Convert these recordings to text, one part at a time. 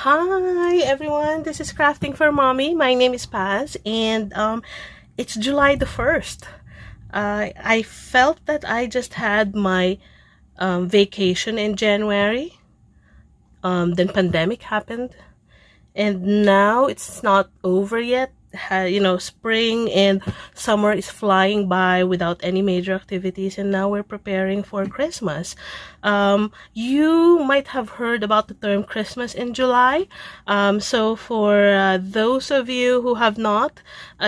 Hi everyone, this is Crafting for Mommy. My name is Paz, and it's July the 1st. I felt that I just had my vacation in January. Then pandemic happened, and now it's not over yet. Spring and summer is flying by without any major activities, and now we're preparing for Christmas. You might have heard about the term Christmas in July. So for those of you who have not,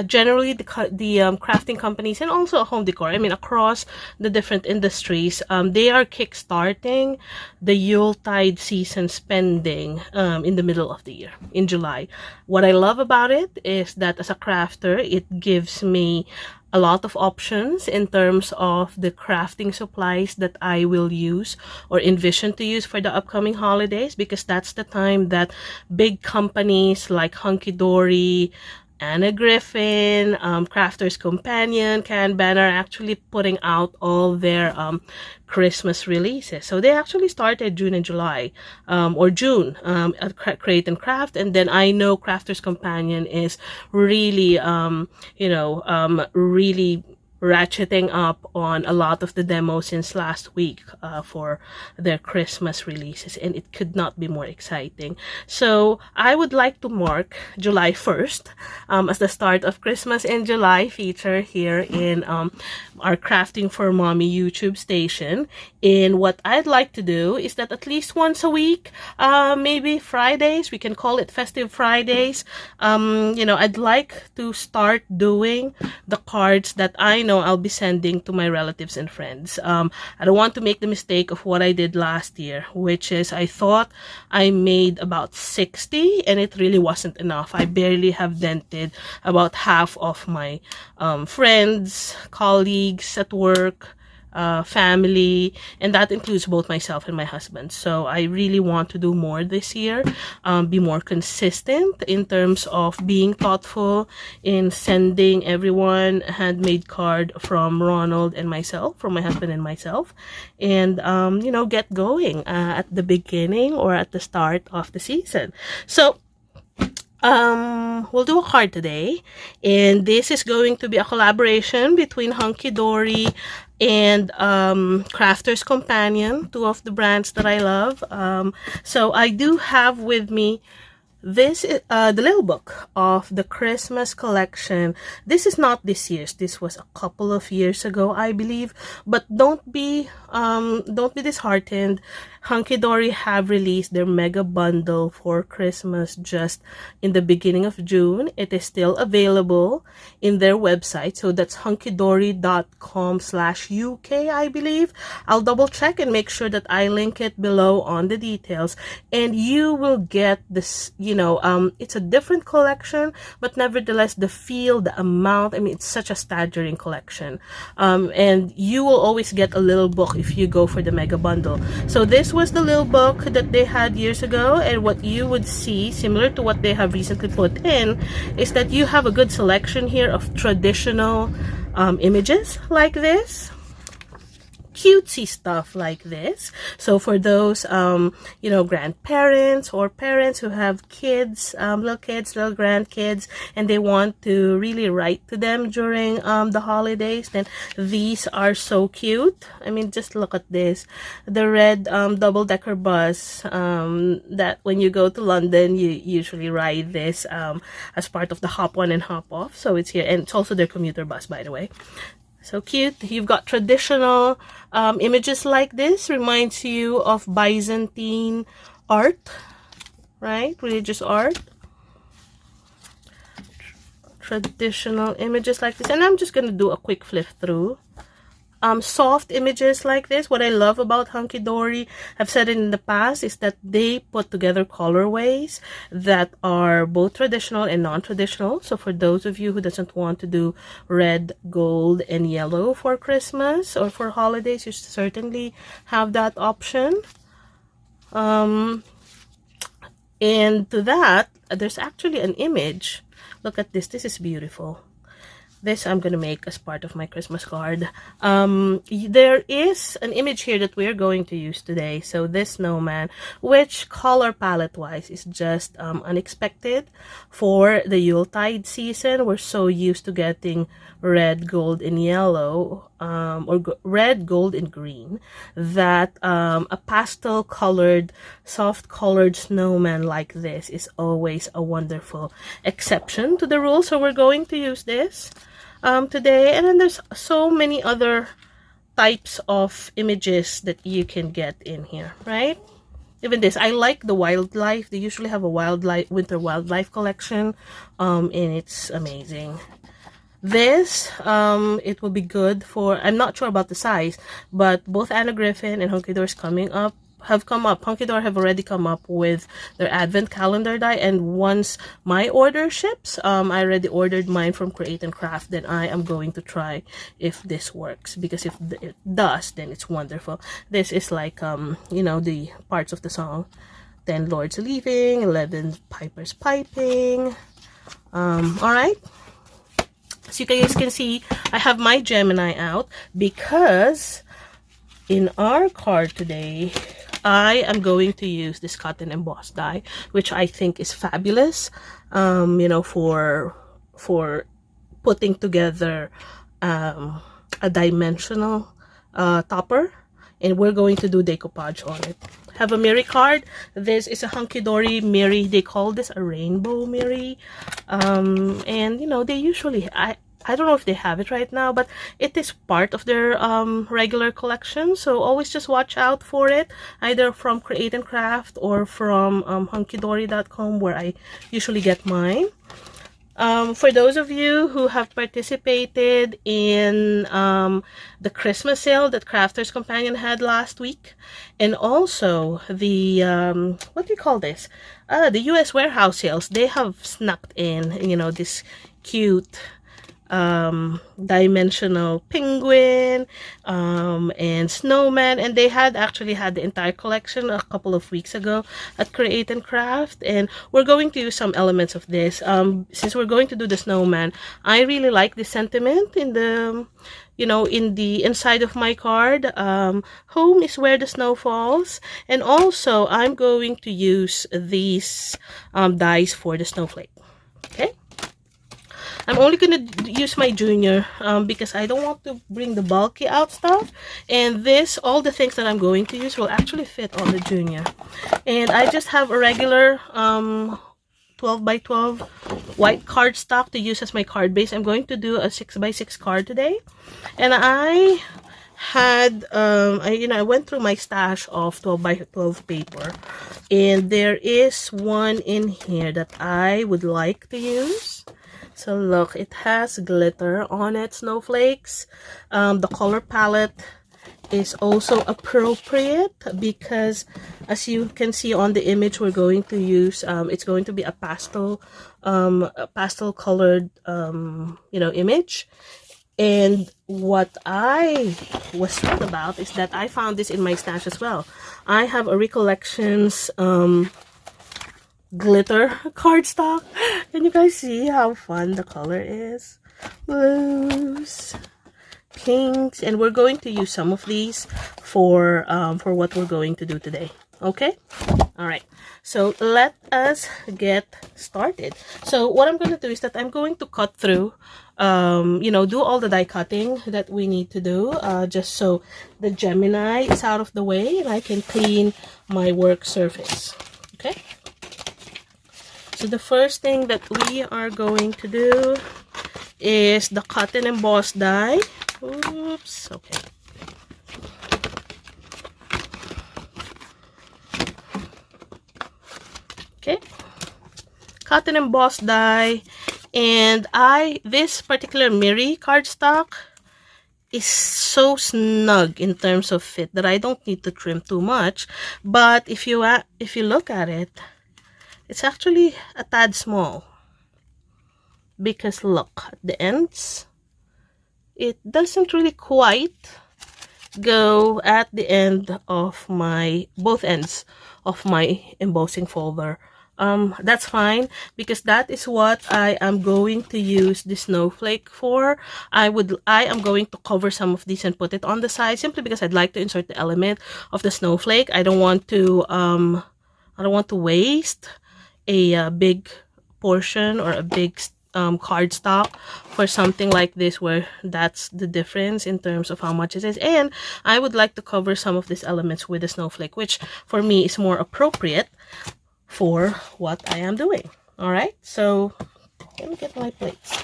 generally the crafting companies and also home decor, across the different industries, they are kickstarting the Yuletide season spending in the middle of the year, in July. What I love about it is that as a crafter, it gives me a lot of options in terms of the crafting supplies that I will use or envision to use for the upcoming holidays, because that's the time that big companies like Hunkydory, Anna Griffin, Crafter's Companion, Kanban are actually putting out all their Christmas releases. So they actually started June and July, or June, at Create and Craft, and then I know Crafter's Companion is really, really ratcheting up on a lot of the demos since last week for their Christmas releases, and it could not be more exciting. So I would like to mark July 1st as the start of Christmas in July feature here in our Crafting for Mommy YouTube station. And what I'd like to do is that at least once a week, maybe Fridays, we can call it Festive Fridays, I'd like to start doing the cards that I know I'll be sending to my relatives and friends. I don't want to make the mistake of what I did last year, which is I thought I made about 60 and it really wasn't enough. I barely have dented about half of my friends, colleagues at work, family, and that includes both myself and my husband. So I really want to do more this year, be more consistent in terms of being thoughtful in sending everyone a handmade card from Ronald and myself, from my husband and myself, and get going at the beginning or at the start of the season. So we'll do a card today, and this is going to be a collaboration between Hunkydory and Crafter's Companion, two of the brands that I love. So I do have with me this is the little book of the Christmas collection. This is not this year's. This was a couple of years ago, I believe. But don't be disheartened. Hunkydory have released their mega bundle for Christmas just in the beginning of June. It is still available in their website. So that's hunkydory.com/UK, I believe. I'll double check and make sure that I link it below on the details. And you will get this, it's a different collection, but nevertheless, the feel, the amount, it's such a staggering collection. And you will always get a little book if you go for the mega bundle. So this was the little book that they had years ago, and what you would see, similar to what they have recently put in, is that you have a good selection here of traditional images like this, cutesy stuff like this. So for those grandparents or parents who have kids, little grandkids, and they want to really write to them during the holidays, then these are so cute. Just look at this, the red double-decker bus that when you go to London you usually ride this as part of the hop on and hop off. So it's here, and it's also their commuter bus, by the way. So cute. You've got traditional images like this. Reminds you of Byzantine art, right? Religious art. Traditional images like this. And I'm just going to do a quick flip through. Soft images like this. What I love about Hunkydory, I've said it in the past, is that they put together colorways that are both traditional and non-traditional. So for those of you who doesn't want to do red, gold, and yellow for Christmas or for holidays, you certainly have that option. And to that, there's actually an image. Look at this. This is beautiful. This I'm gonna make as part of my Christmas card. There is an image here that we're going to use today. So this snowman, which color palette wise is just unexpected for the Yuletide season. We're so used to getting red, gold, and yellow, red, gold, and green, that a pastel colored, soft colored snowman like this is always a wonderful exception to the rule. So we're going to use this today. And then there's so many other types of images that you can get in here, right? Even this, I like the wildlife. They usually have a wildlife, winter wildlife collection, and it's amazing. This, it will be good for, I'm not sure about the size, but both Anna Griffin and Hunkydory have come up. Hunkydory have already come up with their advent calendar die, and once my order ships, I already ordered mine from Create and Craft, then I am going to try if this works, because if it does, then it's wonderful. This is like, you know, the parts of the song. 10 lords leaving, 11 pipers piping. All right. As you guys can see, I have my Gemini out because in our card today, I am going to use this cotton embossed die, which I think is fabulous, you know, for putting together a dimensional topper, and we're going to do decoupage on it. Have a Miri card. This is a Hunkydory Miri. They call this a rainbow Miri, and you know, they usually, I don't know if they have it right now, but it is part of their regular collection. So always just watch out for it, either from Create and Craft or from hunkydory.com, where I usually get mine. For those of you who have participated in the Christmas sale that Crafters Companion had last week, and also the what do you call this? The US warehouse sales, they have snuck in, you know, this cute dimensional penguin and snowman, and they had actually had the entire collection a couple of weeks ago at Create and Craft, and we're going to use some elements of this. Since we're going to do the snowman, I really like the sentiment in the, you know, in the inside of my card. Home is where the snow falls, and also I'm going to use these dies for the snowflake. Okay, I'm only going to use my junior because I don't want to bring the bulky out stuff. And this, all the things that I'm going to use will actually fit on the junior. And I just have a regular 12 by 12 white cardstock to use as my card base. I'm going to do a 6 by 6 card today. And I had, I went through my stash of 12 by 12 paper. And there is one in here that I would like to use. So look, it has glitter on it, snowflakes. The color palette is also appropriate because, as you can see on the image we're going to use, it's going to be a pastel colored, you know, image. And what I was thrilled about is that I found this in my stash as well. I have a Recollections glitter cardstock. Can you guys see how fun the color is? Blues, pinks, and we're going to use some of these for what we're going to do today. Okay, all right, so let us get started. So what I'm going to do is that I'm going to cut through, you know, do all the die cutting that we need to do, just so the Gemini is out of the way and I can clean my work surface. Okay, so the first thing that we are going to do is the cotton embossed die. Oops, okay. Okay, cotton embossed die, and this particular Miri cardstock is so snug in terms of fit that I don't need to trim too much. But if you look at it, it's actually a tad small, because look at the ends. It doesn't really quite go at the end of both ends of my embossing folder that's fine, because that is what I am going to use the snowflake for. I am going to cover some of these and put it on the side, simply because I'd like to insert the element of the snowflake. I don't want to waste a big portion or a big cardstock for something like this, where that's the difference in terms of how much it is. And I would like to cover some of these elements with a snowflake, which for me is more appropriate for what I am doing. All right, so let me get my plates.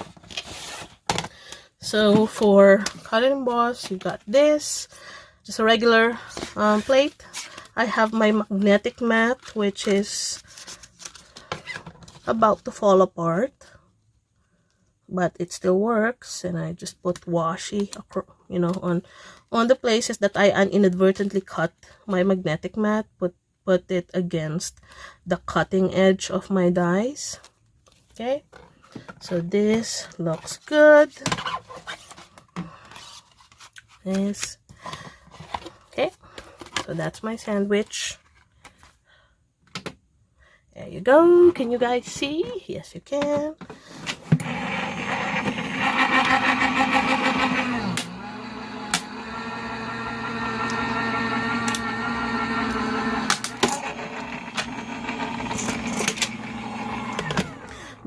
So for cut and emboss, you got this, just a regular plate. I have my magnetic mat, which is about to fall apart, but it still works, and I just put washi, you know, on the places that I inadvertently cut my magnetic mat. Put it against the cutting edge of my dies. Okay, so this looks good. This, okay, so that's my sandwich. There you go. Can you guys see? Yes, you can.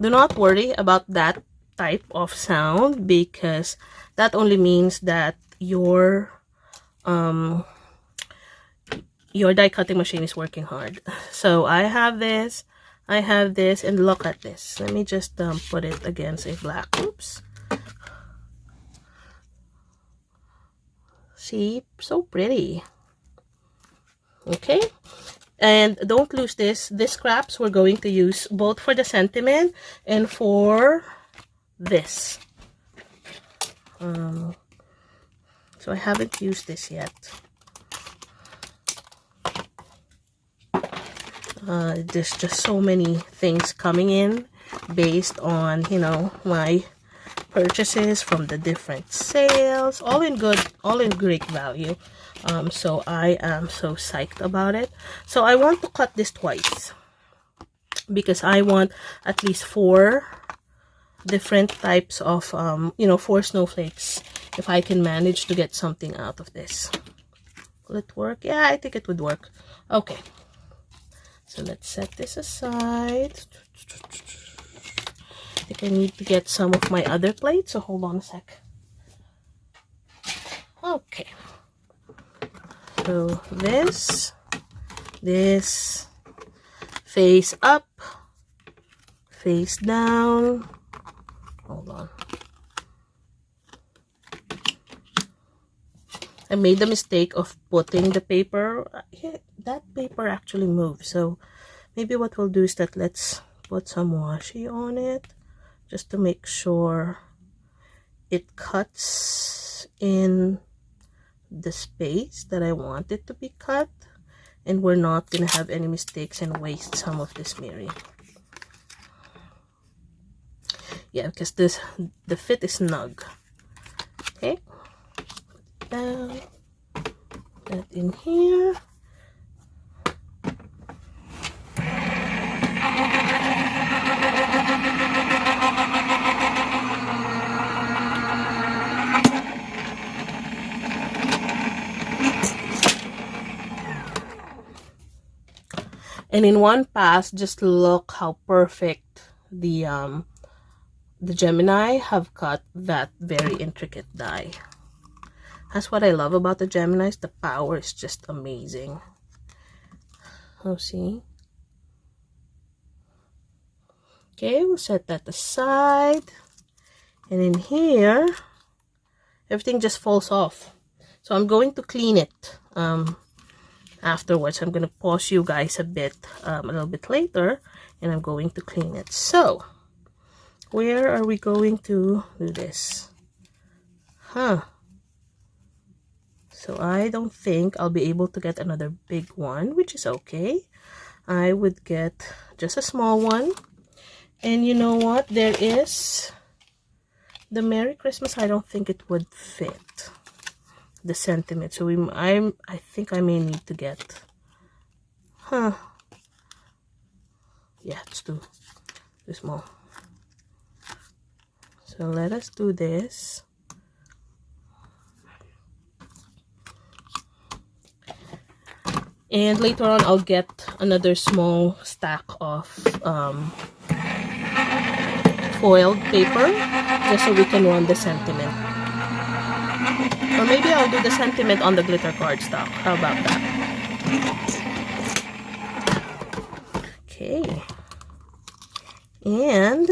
Do not worry about that type of sound, because that only means that your die cutting machine is working hard. So I have this, and look at this. Let me just put it against a black. Oops. See, so pretty. Okay, and don't lose this. These scraps we're going to use both for the sentiment and for this. So I haven't used this yet. There's just so many things coming in based on, you know, my purchases from the different sales, all in great value. So I am so psyched about it. So I want to cut this twice, because I want at least 4 different types of you know, 4 snowflakes, if I can manage to get something out of this. Will it work? Yeah, I think it would work. Okay, so let's set this aside. I think I need to get some of my other plates, so hold on a sec. Okay, so this face up, face down. Hold on. I made the mistake of putting the paper. Yeah, that paper actually moves. So maybe what we'll do is that let's put some washi on it, just to make sure it cuts in the space that I want it to be cut, and we're not gonna have any mistakes and waste some of this smearing. Yeah, because the fit is snug. Okay, down that in here. And in one pass, just look how perfect the Gemini have cut that very intricate die. That's what I love about the Geminis. The power is just amazing. Oh, see? Okay, we'll set that aside. And in here, everything just falls off. So I'm going to clean it afterwards. I'm going to pause you guys a little bit later, and I'm going to clean it. So, where are we going to do this? So I don't think I'll be able to get another big one, which is okay. I would get just a small one. And you know what? There is the Merry Christmas. I don't think it would fit the sentiment. So I think I may need to get, Yeah, it's too small. So let us do this. And later on, I'll get another small stack of foiled paper just so we can run the sentiment. Or maybe I'll do the sentiment on the glitter cardstock. How about that? Okay. And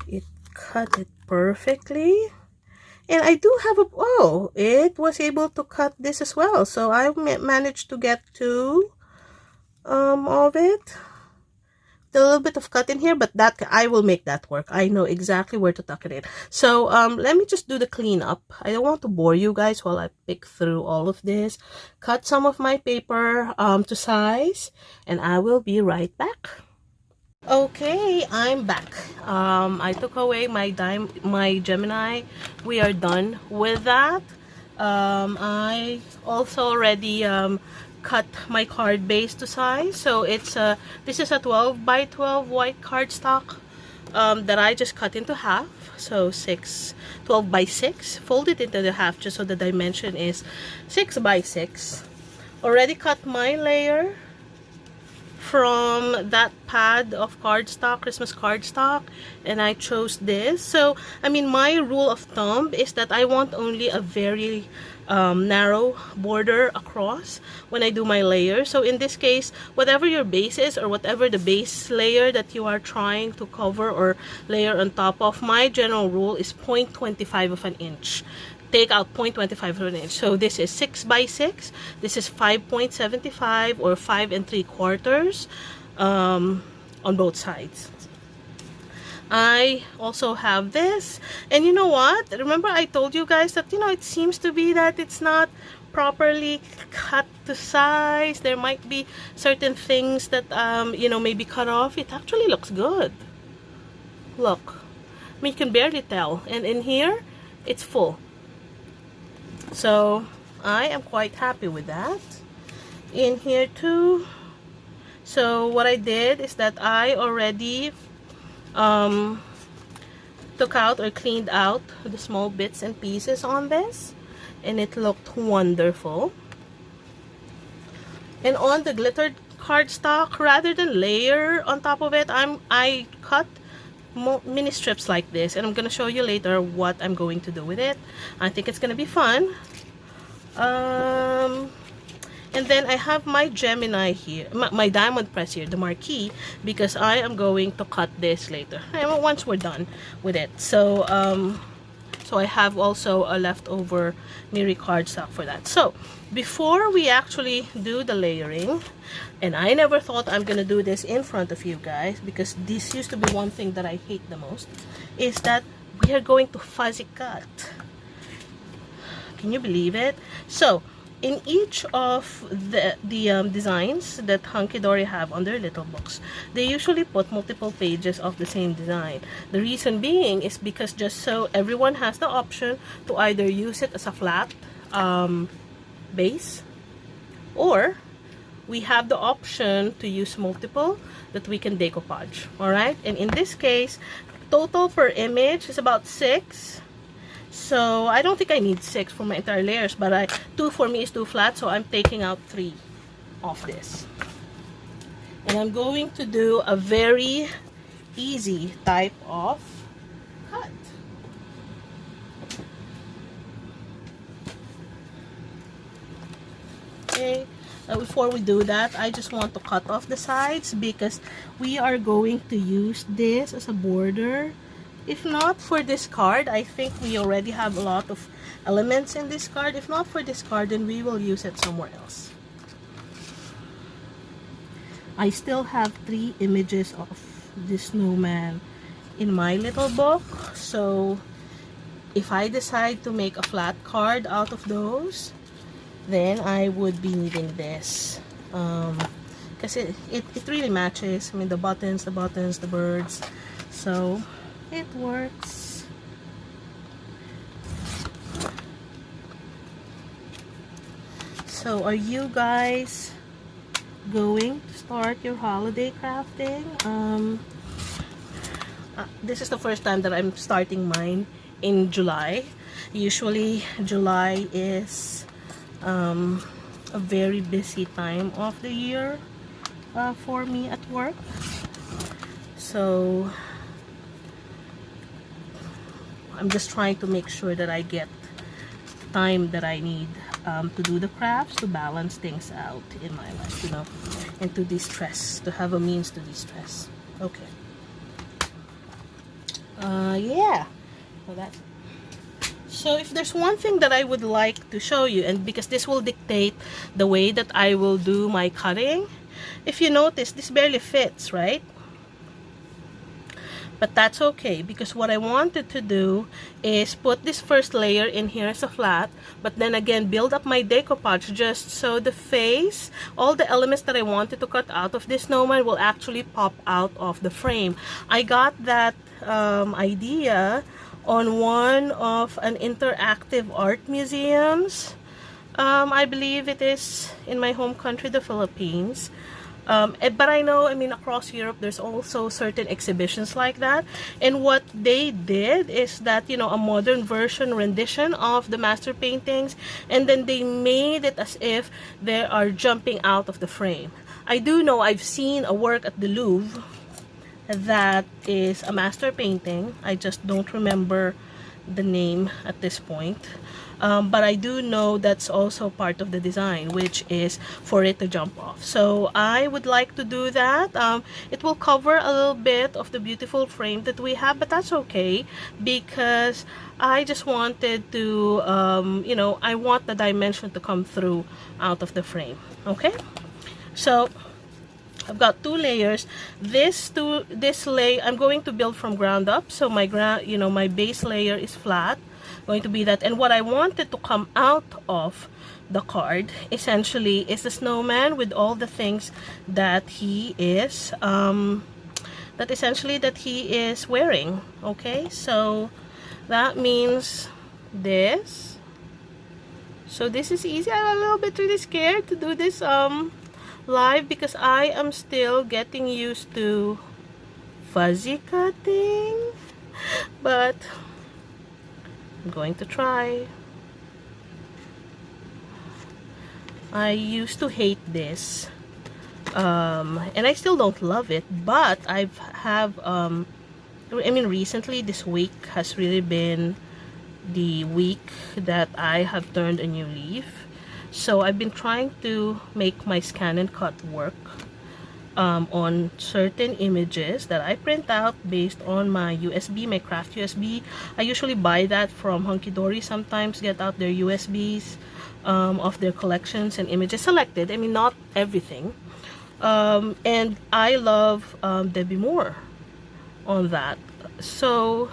it cut it perfectly. And I do have a, oh, it was able to cut this as well. So I managed to get two of it. A little bit of cut in here, but that I will make that work. I know exactly where to tuck it in. So let me just do the cleanup. I don't want to bore you guys while I pick through all of this. Cut some of my paper to size, and I will be right back. Okay, I'm back. I took away my Gemini. We are done with that. I also already cut my card base to size. So it's this is a 12 by 12 white cardstock that I just cut into half. So 12 by 6. Fold it into the half just so the dimension is 6 by 6. Already cut my layer from that pad of cardstock, Christmas cardstock, and I chose this. So I mean, my rule of thumb is that I want only a very narrow border across when I do my layer. So in this case, whatever your base is, or whatever the base layer that you are trying to cover or layer on top of, my general rule is 0.25 of an inch. Take out 0.25 of an inch. So this is 6 by 6. This is 5.75 or 5 3/4 on both sides. I also have this, and you know what? Remember I told you guys that, you know, it seems to be that it's not properly cut to size. There might be certain things that you know, maybe cut off. It actually looks good. Look, I mean, you can barely tell, and in here it's full. So I am quite happy with that. In here too. So what I did is that I already took out or cleaned out the small bits and pieces on this, and it looked wonderful. And on the glittered cardstock, rather than layer on top of it, I cut mini strips like this, and I'm gonna show you later what I'm going to do with it. I think it's gonna be fun. And then I have my Gemini here, my diamond press here, the marquee, because I am going to cut this later once we're done with it. So so I have also a leftover Neri cardstock for that. So before we actually do the layering, and I never thought I'm gonna do this in front of you guys, because this used to be one thing that I hate the most, is that we are going to fuzzy cut. Can you believe it? So in each of the designs that Hunkydory have on their little books, they usually put multiple pages of the same design. The reason being is because just so everyone has the option to either use it as a flat base, or we have the option to use multiple that we can decoupage. Alright, and in this case, total per image is about 6. So I don't think I need 6 for my entire layers, but 2 for me is too flat, so I'm taking out 3 of this. And I'm going to do a very easy type of cut. Okay, before we do that, I just want to cut off the sides because we are going to use this as a border. If not for this card, I think we already have a lot of elements in this card. If not for this card, then we will use it somewhere else. I still have 3 images of this snowman in my little book. So if I decide to make a flat card out of those, then I would be needing this. Because it really matches. I mean, the buttons, the birds. So it works. So are you guys going to start your holiday crafting. This is the first time that I'm starting mine in July. Usually July is a very busy time of the year for me at work. So I'm just trying to make sure that I get time that I need to do the crafts, to balance things out in my life, you know, and to de-stress, to have a means to de-stress. Okay. Yeah. So if there's one thing that I would like to show you, and because this will dictate the way that I will do my cutting, if you notice, this barely fits, right? But that's okay, because what I wanted to do is put this first layer in here as a flat, but then again build up my decoupage just so the face, all the elements that I wanted to cut out of this snowman will actually pop out of the frame. I got that idea on one of an interactive art museums. I believe it is in my home country, the Philippines. But I know, I mean, across Europe, there's also certain exhibitions like that. And what they did is that, you know, a modern version rendition of the master paintings, and then they made it as if they are jumping out of the frame. I do know I've seen a work at the Louvre that is a master painting. I just don't remember the name at this point. But I do know that's also part of the design, which is for it to jump off. So I would like to do that. It will cover a little bit of the beautiful frame that we have, but that's okay, because I just wanted to, you know, I want the dimension to come through out of the frame. Okay, so I've got two layers. This layer I'm going to build from ground up. So my my base layer is flat, going to be that. And what I wanted to come out of the card essentially is the snowman with all the things that he is wearing. Okay, so that means this. So this is easy. I'm a little bit really scared to do this live because I am still getting used to fuzzy cutting, but I'm going to try. I used to hate this, and I still don't love it, but I mean, recently this week has really been the week that I have turned a new leaf. So I've been trying to make my scan and cut work on certain images that I print out based on my USB, my craft USB. I usually buy that from Hunkydory, sometimes get out their USBs of their collections and images selected. I mean, not everything. And I love Debbie Moore on that. So,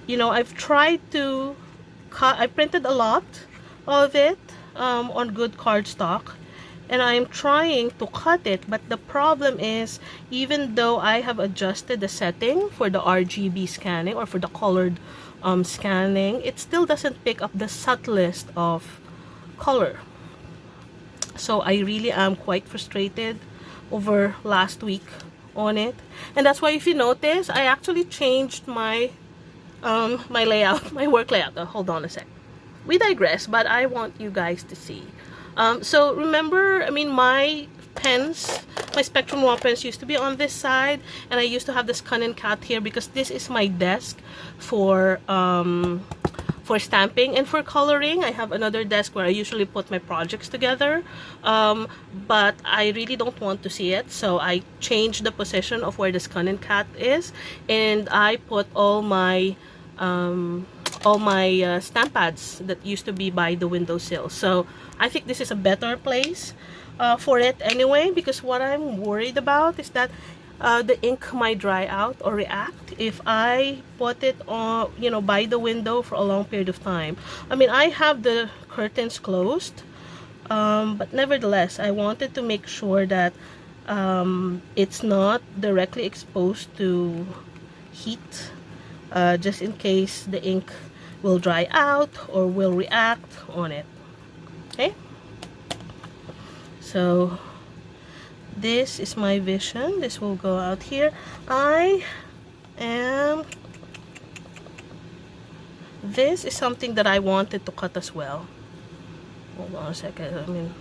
you know, I've tried to cut, I printed a lot of it on good cardstock, and I'm trying to cut it, but the problem is, even though I have adjusted the setting for the RGB scanning or for the colored scanning, it still doesn't pick up the subtlest of color. So I really am quite frustrated over last week on it, and that's why if you notice, I actually changed my my layout, my work layout. Hold on a sec. We digress, but I want you guys to see. So remember, I mean, my pens, my Spectrum wall pens used to be on this side, and I used to have this Cunning Cat here because this is my desk for stamping and for coloring. I have another desk where I usually put my projects together, but I really don't want to see it, so I changed the position of where this Cunning Cat is, and I put all my stamp pads that used to be by the windowsill. So I think this is a better place for it anyway, because what I'm worried about is that the ink might dry out or react if I put it on, you know, by the window for a long period of time. I mean, I have the curtains closed, but nevertheless, I wanted to make sure that it's not directly exposed to heat, just in case the ink will dry out or will react on it. Okay, so this is my vision. This will go out here. I am... This is something that I wanted to cut as well. Hold on a second.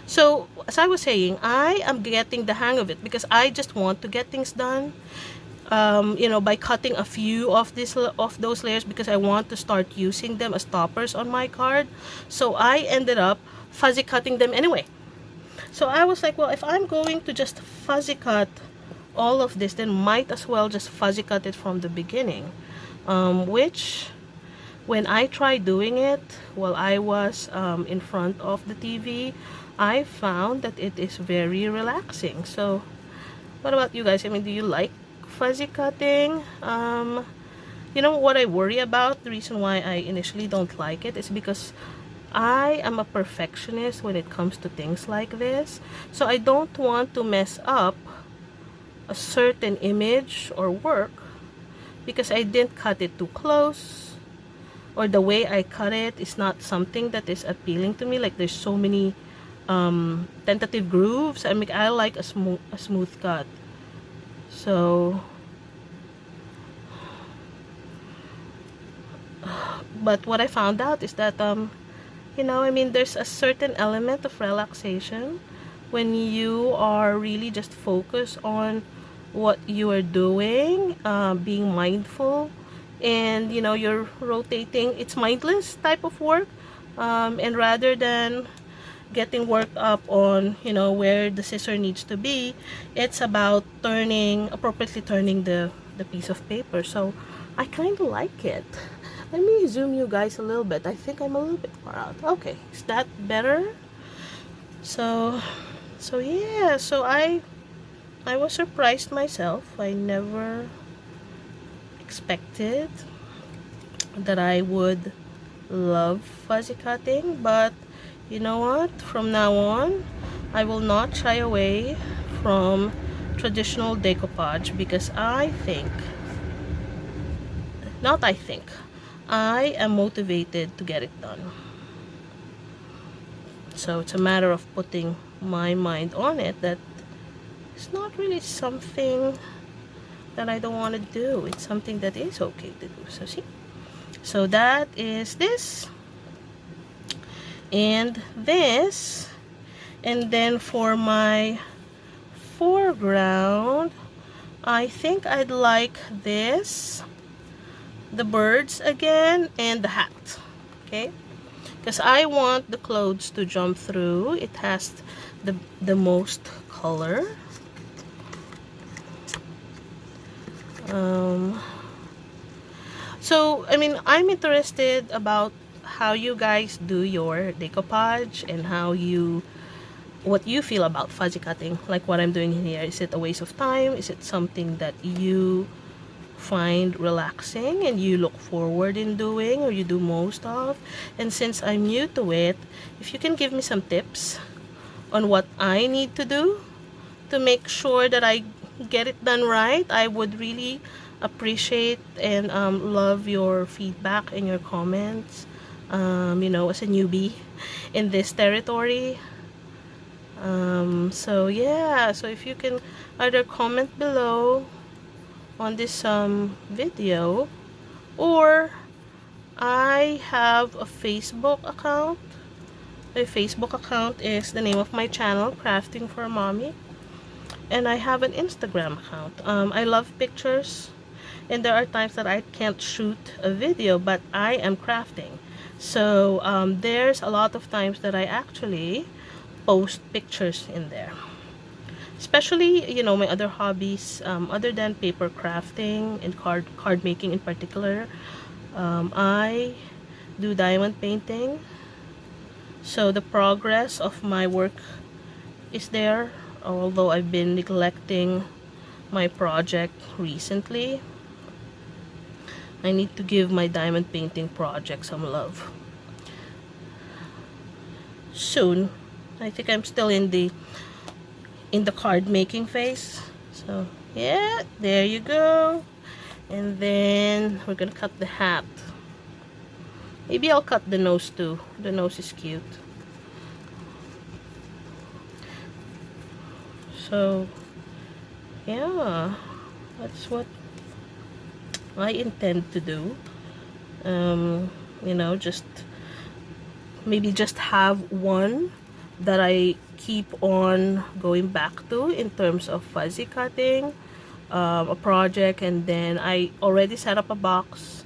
So, as I was saying, I am getting the hang of it because I just want to get things done. You know, by cutting a few of those layers because I want to start using them as toppers on my card. So I ended up fuzzy cutting them anyway. So I was like, well, if I'm going to just fuzzy cut all of this, then might as well just fuzzy cut it from the beginning. Which, when I tried doing it while I was in front of the TV, I found that it is very relaxing. So what about you guys? I mean, do you like fuzzy cutting? You know what I worry about? The reason why I initially don't like it is because I am a perfectionist when it comes to things like this. So I don't want to mess up a certain image or work because I didn't cut it too close, or the way I cut it is not something that is appealing to me. Like there's so many tentative grooves. I mean, I like a smooth cut. So, but what I found out is that, you know, I mean, there's a certain element of relaxation when you are really just focused on what you are doing, being mindful, and, you know, you're rotating. It's mindless type of work, and rather than getting worked up on, you know, where the scissor needs to be, it's about appropriately turning the piece of paper. So I kind of like it. Let me zoom you guys a little bit. I think I'm a little bit far out. Okay, is that better? So yeah, so I was surprised myself. I never expected that I would love fuzzy cutting, but you know what? From now on, I will not shy away from traditional decoupage because I am motivated to get it done. So it's a matter of putting my mind on it that it's not really something that I don't want to do. It's something that is okay to do. So see? So that is this. And this, and then for my foreground, I think I'd like this, the birds again, and the hat. Okay, because I want the clothes to jump through. It has the most color. So I mean, I'm interested about how you guys do your decoupage and what you feel about fuzzy cutting, like what I'm doing here. Is it a waste of time? Is it something that you find relaxing and you look forward in doing, or you do most of? And since I'm new to it, if you can give me some tips on what I need to do to make sure that I get it done right, I would really appreciate and love your feedback and your comments. You know, as a newbie in this territory. So yeah, so if you can either comment below on this video, or I have a Facebook account. My Facebook account is the name of my channel, Crafting for Mommy, and I have an Instagram account. I love pictures, and there are times that I can't shoot a video, but I am crafting. So there's a lot of times that I actually post pictures in there. Especially, you know, my other hobbies, other than paper crafting and card making in particular. I do diamond painting. So the progress of my work is there, although I've been neglecting my project recently. I need to give my diamond painting project some love. Soon. I think I'm still in the card making phase. So yeah, there you go. And then we're gonna cut the hat. Maybe I'll cut the nose too. The nose is cute. So yeah, that's what I intend to do. You know, just maybe just have one that I keep on going back to in terms of fuzzy cutting, a project, and then I already set up a box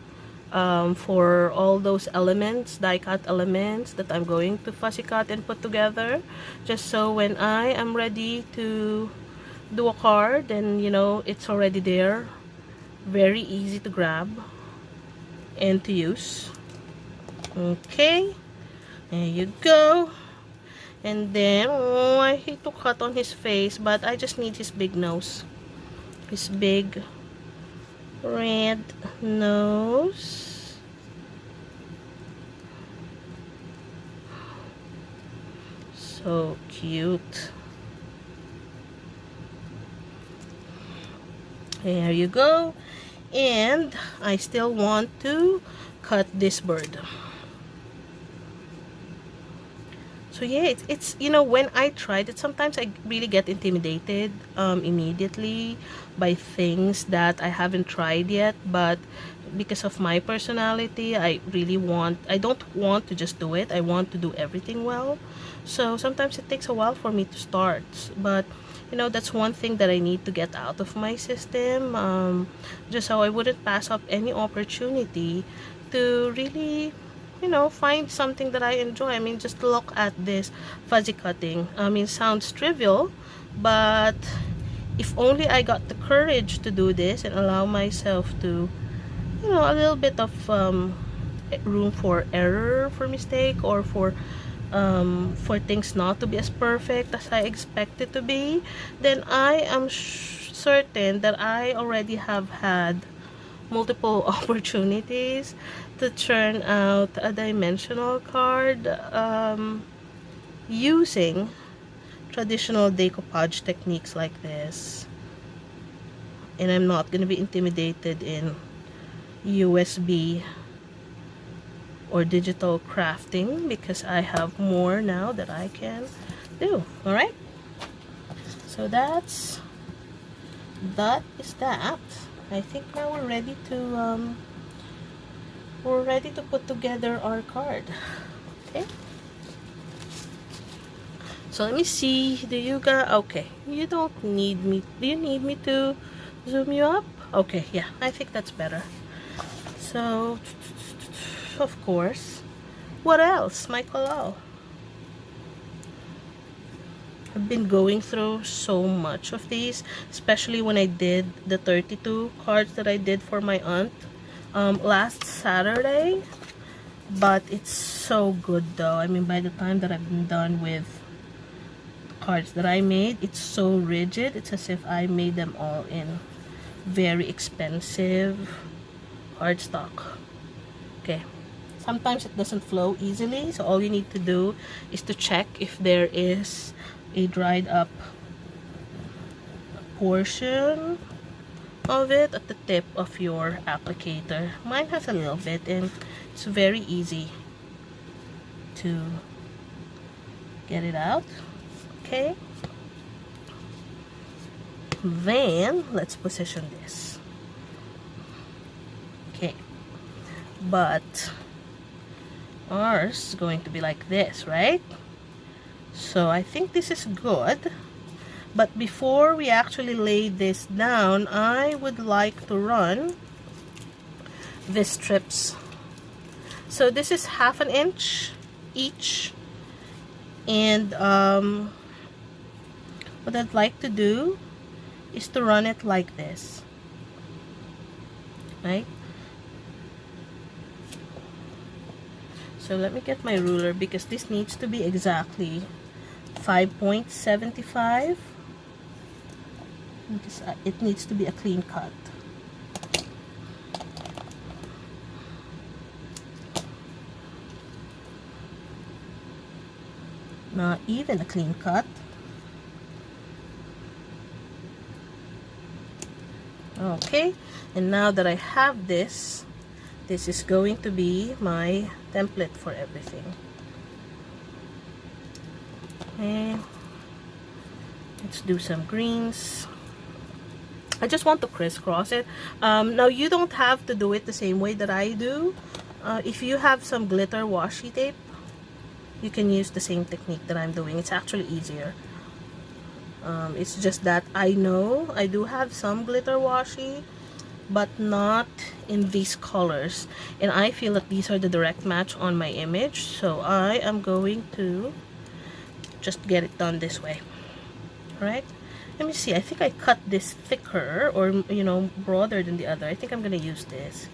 for all those elements, die cut elements that I'm going to fuzzy cut and put together, just so when I am ready to do a card, then you know it's already there, very easy to grab and to use. Okay, there you go. And then, oh, I hate to cut on his face, but I just need his big nose. His big red nose. So cute. There you go. And I still want to cut this bird. So yeah, it's you know, when I tried it, sometimes I really get intimidated immediately by things that I haven't tried yet, but because of my personality, I don't want to just do it. I want to do everything well. So sometimes it takes a while for me to start, but you know, that's one thing that I need to get out of my system, just so I wouldn't pass up any opportunity to really, you know, find something that I enjoy. I mean, just look at this fuzzy cutting. I mean, sounds trivial, but if only I got the courage to do this and allow myself to, you know, a little bit of room for error, for mistake, or for things not to be as perfect as I expect it to be, then I am certain that I already have had multiple opportunities to turn out a dimensional card using traditional decoupage techniques like this. And I'm not going to be intimidated in USB or digital crafting because I have more now that I can do. Alright, so that is that. I think now we're ready to put together our card. Okay, so let me see. Do you guys, okay, you don't need me, do you need me to zoom you up? Okay, yeah, I think that's better. So of course, what else, Michael? I've been going through so much of these, especially when I did the 32 cards that I did for my aunt last Saturday. But it's so good though. I mean, by the time that I've been done with cards that I made, it's so rigid. It's as if I made them all in very expensive cardstock. Okay, sometimes it doesn't flow easily, so all you need to do is to check if there is a dried up portion of it at the tip of your applicator. Mine has a little bit, and it's very easy to get it out. Okay, then let's position this. Okay, but ours is going to be like this, right? So I think this is good. But before we actually lay this down, I would like to run these strips. So this is 1/2 inch each. And what I'd like to do is to run it like this. Right? So let me get my ruler because this needs to be exactly 5.75. It needs to be a clean cut. Not even a clean cut. Okay, and now that I have this, this is going to be my template for everything. Okay. Let's do some greens. I just want to crisscross it. Now you don't have to do it the same way that I do. If you have some glitter washi tape, you can use the same technique that I'm doing. It's actually easier. It's just that I know I do have some glitter washi, but not in these colors. And I feel that these are the direct match on my image. So I am going to just get it done this way. Alright? Let me see. I think I cut this thicker or, you know, broader than the other. I think I'm going to use this.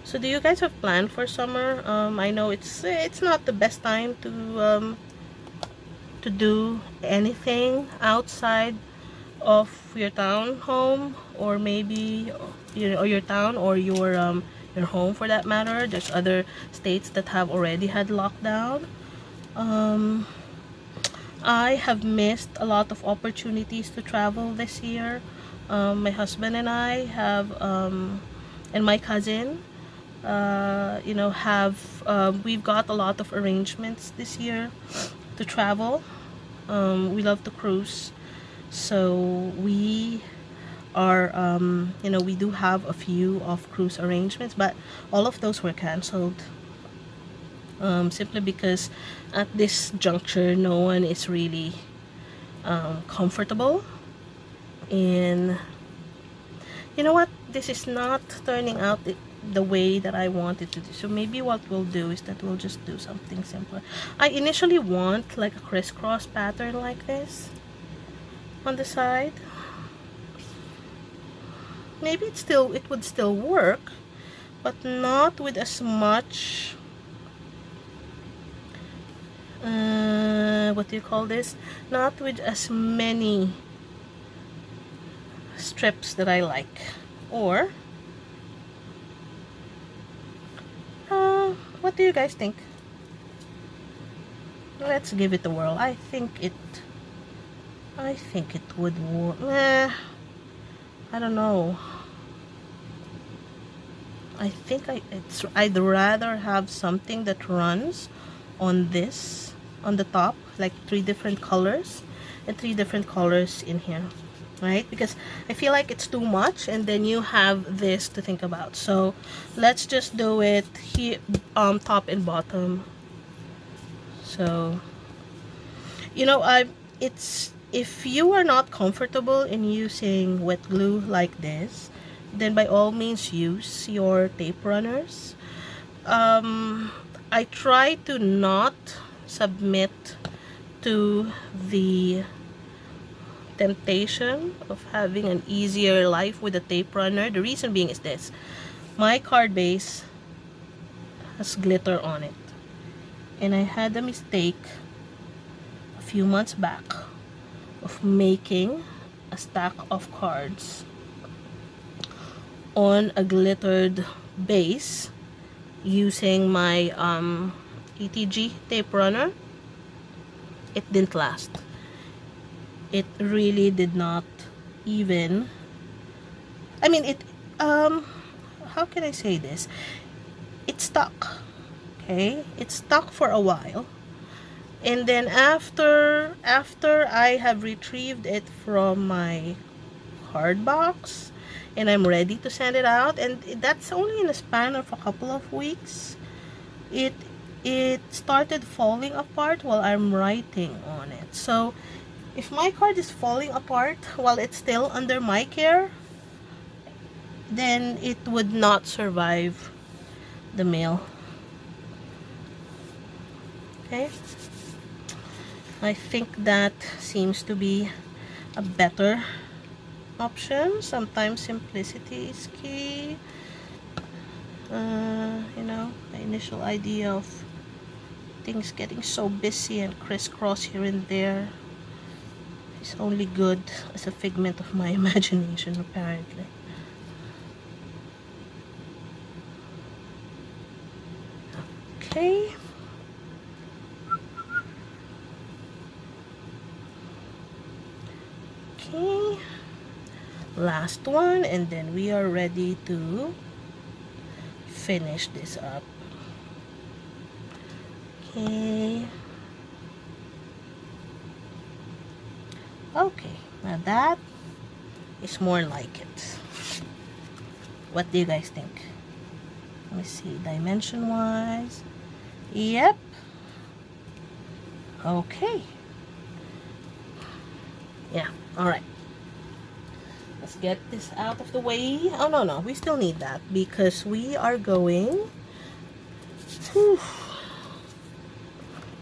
So do you guys have planned for summer? I know it's not the best time to do anything outside of your town home, or maybe or your town, or your home for that matter. There's other states that have already had lockdown. I have missed a lot of opportunities to travel this year. My husband and I have and my cousin you know, we've got a lot of arrangements this year to travel. We love to cruise, so we are you know, we do have a few of cruise arrangements, but all of those were canceled, simply because at this juncture no one is really comfortable. And you know what, this is not turning out the way that I wanted to do. So maybe what we'll do is that we'll just do something simpler. I initially want like a crisscross pattern like this on the side. Maybe it would still work, but not with as much what do you call this? Not with as many strips that I like. Or what do you guys think? Let's give it a whirl. I think it would work. I don't know. I think I'd rather have something that runs on this, on the top, like 3 different colors, and 3 different colors in here, right? Because I feel like it's too much, and then you have this to think about. So let's just do it here, top and bottom. So, you know, if you are not comfortable in using wet glue like this, then by all means use your tape runners. I try to not submit to the temptation of having an easier life with a tape runner. The reason being is this: my card base has glitter on it, and I had a mistake a few months back of making a stack of cards on a glittered base using my ETG tape runner. It didn't last. It really did not even, I mean, it how can I say this? It stuck. Okay, it stuck for a while, and then after I have retrieved it from my card box and I'm ready to send it out, and that's only in a span of a couple of weeks, it started falling apart while I'm writing on it. So if my card is falling apart while it's still under my care, then it would not survive the mail. Okay, I think that seems to be a better option. Sometimes simplicity is key. You know, the initial idea of things getting so busy and crisscross here and there is only good as a figment of my imagination, apparently. Okay. Okay. last one, and then we are ready to finish this up. Okay. Okay, now that is more like it. What do you guys think? Let me see, dimension wise. Yep. Okay. Yeah, alright. Let's get this out of the way. Oh, no, we still need that because we are going...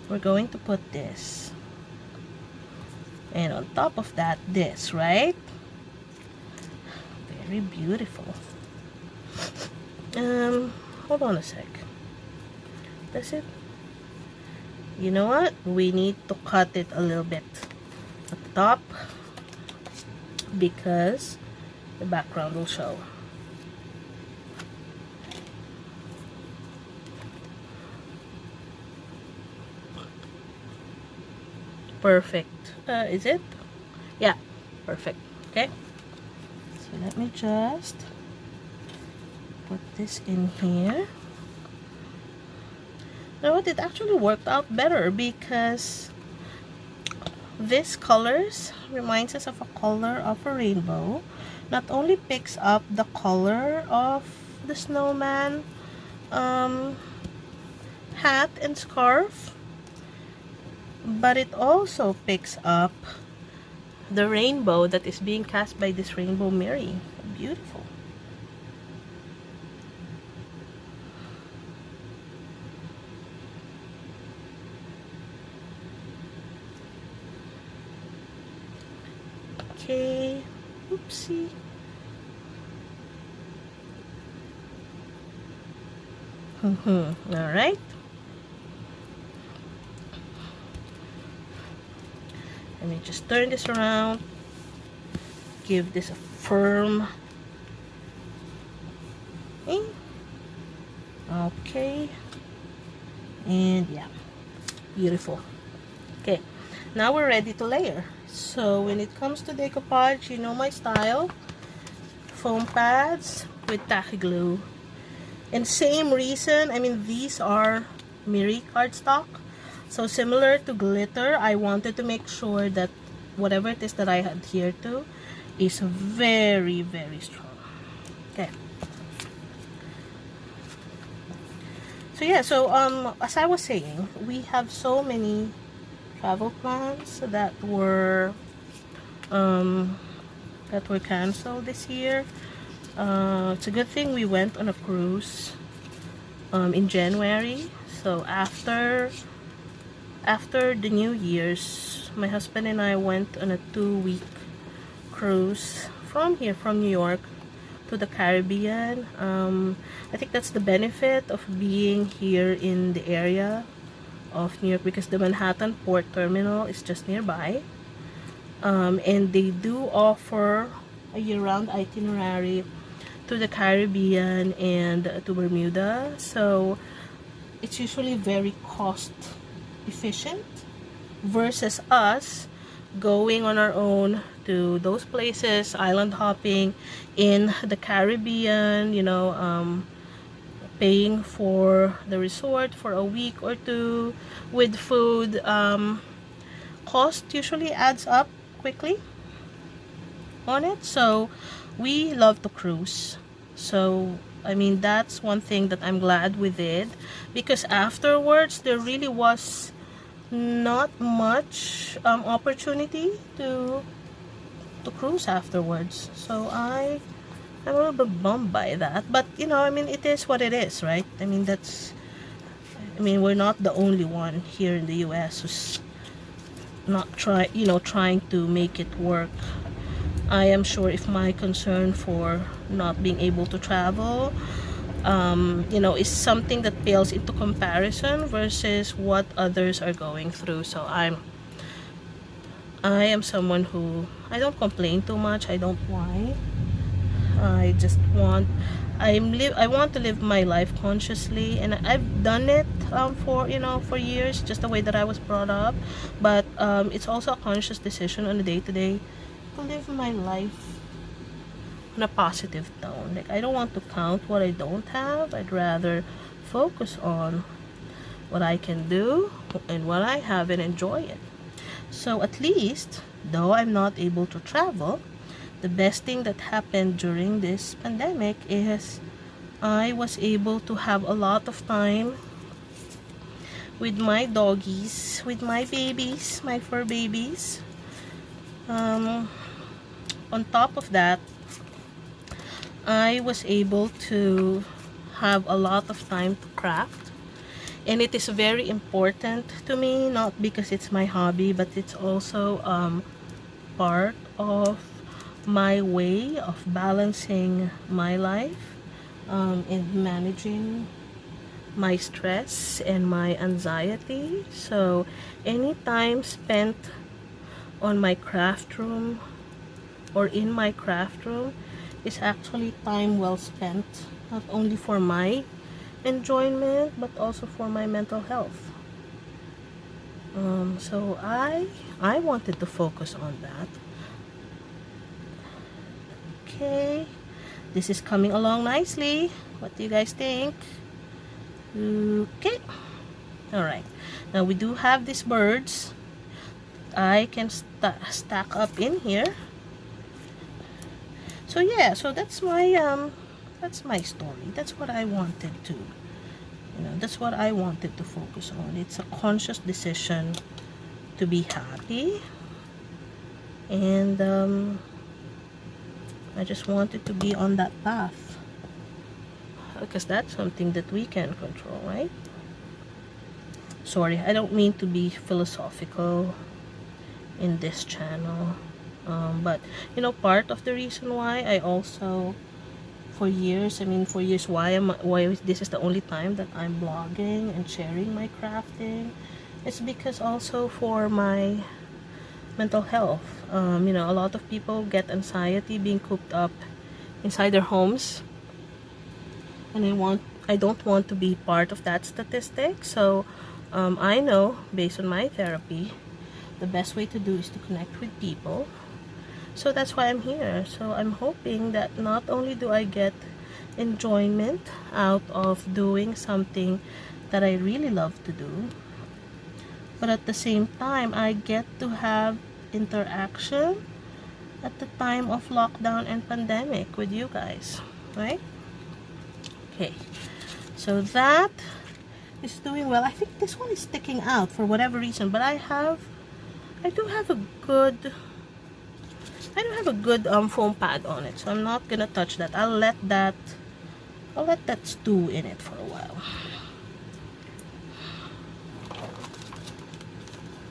we're going to put this. And on top of that, this, right? Very beautiful. Hold on a sec. That's it. You know what? We need to cut it a little bit at the top because the background will show. Perfect. Is it? Yeah, perfect. Okay. So let me just put this in here. You know what? It actually worked out better because this colors reminds us of a color of a rainbow. Not only picks up the color of the snowman hat and scarf, but it also picks up the rainbow that is being cast by this rainbow Mary. Beautiful. Okay. Oopsie. All right. Let me just turn this around. Give this a firm. Okay. And yeah, beautiful. Okay, now we're ready to layer. So when it comes to decoupage, you know my style. Foam pads with tacky glue. And same reason, I mean, these are Miri cardstock. So similar to glitter, I wanted to make sure that whatever it is that I adhere to is very, very strong. Okay. So yeah, so as I was saying, we have so many travel plans that were canceled this year. It's a good thing we went on a cruise in January. So after the New Year's, my husband and I went on a 2-week cruise from New York to the Caribbean. I think that's the benefit of being here in the area of New York, because the Manhattan Port Terminal is just nearby. And they do offer a year-round itinerary to the Caribbean and to Bermuda. So it's usually very cost efficient versus us going on our own to those places, island hopping in the Caribbean, you know, paying for the resort for a week or two with food. Cost usually adds up quickly on it. So we love to cruise. So I mean, that's one thing that I'm glad we did, because afterwards there really was not much opportunity to cruise afterwards. So I'm a little bit bummed by that, but you know, I mean, it is what it is, right? I mean, we're not the only one here in the US who's not trying to make it work. I am sure if my concern for not being able to travel you know, is something that pales into comparison versus what others are going through. So I am someone who, I don't complain too much, I don't whine. I just want I want to live my life consciously, and I've done it for years, just the way that I was brought up. But it's also a conscious decision on a day-to-day to live my life on a positive tone. Like, I don't want to count what I don't have. I'd rather focus on what I can do and what I have and enjoy it. So at least, though I'm not able to travel, the best thing that happened during this pandemic is I was able to have a lot of time with my doggies, with my babies, my fur babies. On top of that, I was able to have a lot of time to craft, and it is very important to me, not because it's my hobby, but it's also part of my way of balancing my life and managing my stress and my anxiety. So any time spent on my craft room or in my craft room is actually time well spent, not only for my enjoyment but also for my mental health. So I wanted to focus on that. Okay, this is coming along nicely. What do you guys think? Okay, all right, now we do have these birds I can stack up in here. So yeah, so that's my story. That's what I wanted to, that's what I wanted to focus on. It's a conscious decision to be happy, and I just wanted to be on that path because that's something that we can control, right? Sorry, I don't mean to be philosophical in this channel, but part of the reason why I also for years why this is the only time that I'm blogging and sharing my crafting, it's because also for my mental health. A lot of people get anxiety being cooped up inside their homes, and I don't want to be part of that statistic. So I know, based on my therapy, the best way to do is to connect with people. So that's why I'm here. So I'm hoping that not only do I get enjoyment out of doing something that I really love to do, but at the same time I get to have interaction at the time of lockdown and pandemic with you guys, right? Okay, so that is doing well. I think this one is sticking out for whatever reason, but I do have a good foam pad on it, so I'm not gonna touch that. I'll let that stew in it for a while.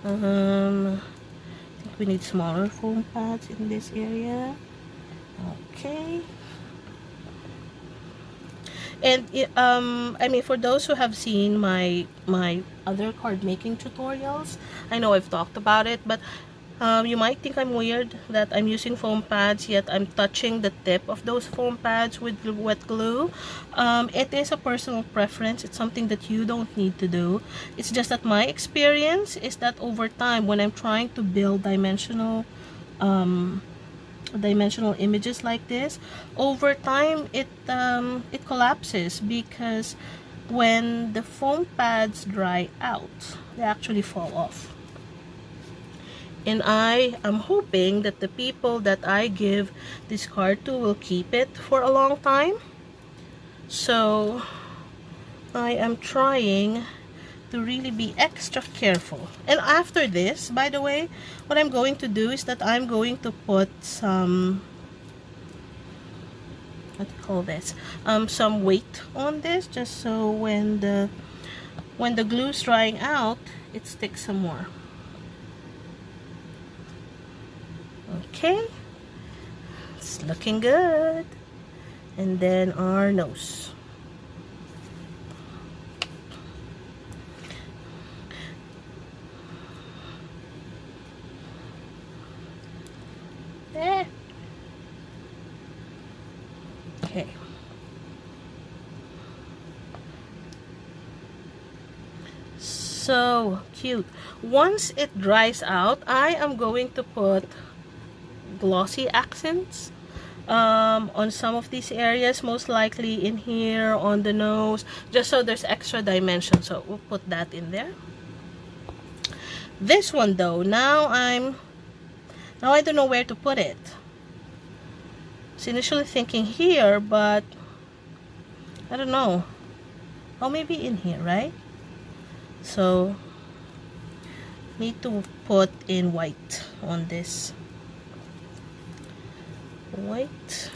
I think we need smaller foam pads in this area. Okay. And for those who have seen my other card making tutorials, I know I've talked about it, but you might think I'm weird that I'm using foam pads yet I'm touching the tip of those foam pads with wet glue. It is a personal preference. It's something that you don't need to do. It's just that my experience is that over time, when I'm trying to build dimensional images like this, over time it collapses, because when the foam pads dry out, they actually fall off. And I am hoping that the people that I give this card to will keep it for a long time. So I am trying to really be extra careful. And after this, by the way, what I'm going to do is that I'm going to put some, what do you call this, some weight on this, just so when the glue's drying out, it sticks some more. Okay, it's looking good. And then our nose. There. Okay. So cute. Once it dries out, I am going to put glossy accents on some of these areas, most likely in here on the nose, just so there's extra dimension. So we'll put that in there. This one though, now I don't know where to put it. I was initially thinking here, but I don't know. Oh, maybe in here, right? So need to put in white on this. White.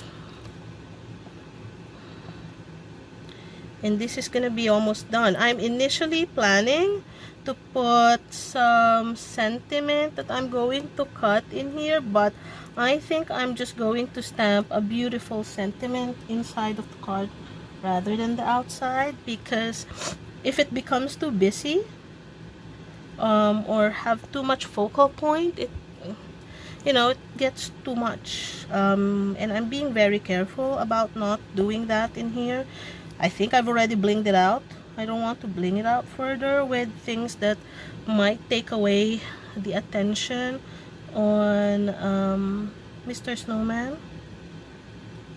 And this is gonna be almost done. I'm initially planning to put some sentiment that I'm going to cut in here, but I think I'm just going to stamp a beautiful sentiment inside of the card rather than the outside, because if it becomes too busy or have too much focal point, it gets too much, and I'm being very careful about not doing that in here. I think I've already blinged it out. I don't want to bling it out further with things that might take away the attention on Mr. Snowman,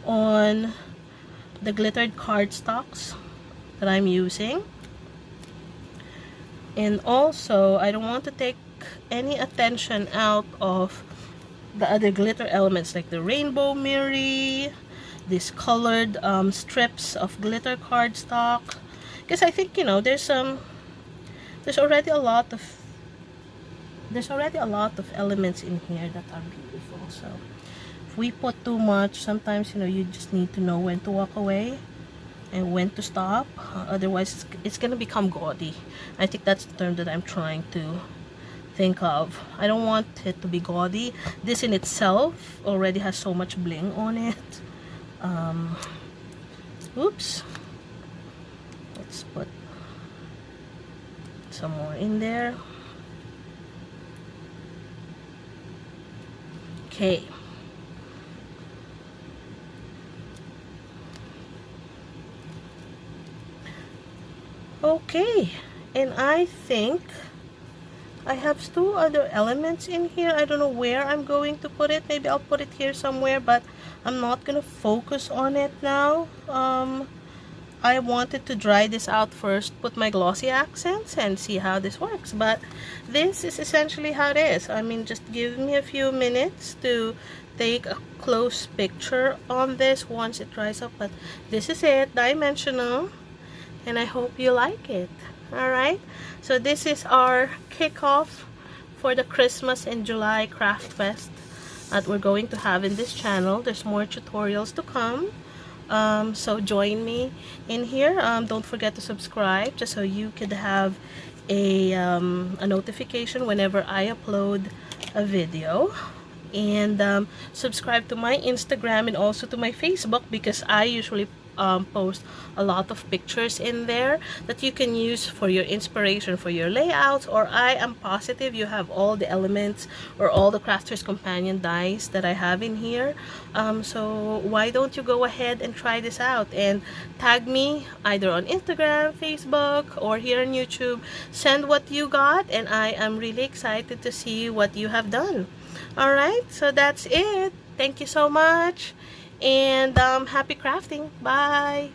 on the glittered cardstocks that I'm using. And also, I don't want to take any attention out of the other glitter elements like the rainbow mirror, these colored strips of glitter cardstock, because I think there's already a lot of elements in here that are beautiful. So if we put too much, sometimes you just need to know when to walk away and when to stop. Otherwise it's gonna become gaudy. I think that's the term that I'm trying to think of. I don't want it to be gaudy. This in itself already has so much bling on it. Oops, let's put some more in there. Okay, and I think I have two other elements in here. I don't know where I'm going to put it. Maybe I'll put it here somewhere, but I'm not gonna focus on it now. I wanted to dry this out first, put my glossy accents, and see how this works. But this is essentially how it is. I mean, just give me a few minutes to take a close picture on this once it dries up. But this is it, dimensional, and I hope you like it. Alright, so this is our kickoff for the Christmas in July Craft Fest that we're going to have in this channel. There's more tutorials to come, so join me in here. Don't forget to subscribe just so you could have a notification whenever I upload a video. And subscribe to my Instagram and also to my Facebook, because I usually post a lot of pictures in there that you can use for your inspiration for your layouts, or I am positive you have all the elements or all the Crafter's Companion dies that I have in here. So why don't you go ahead and try this out and tag me either on Instagram, Facebook, or here on YouTube. Send what you got, and I am really excited to see what you have done. Alright, so that's it. Thank you so much, and happy crafting. Bye.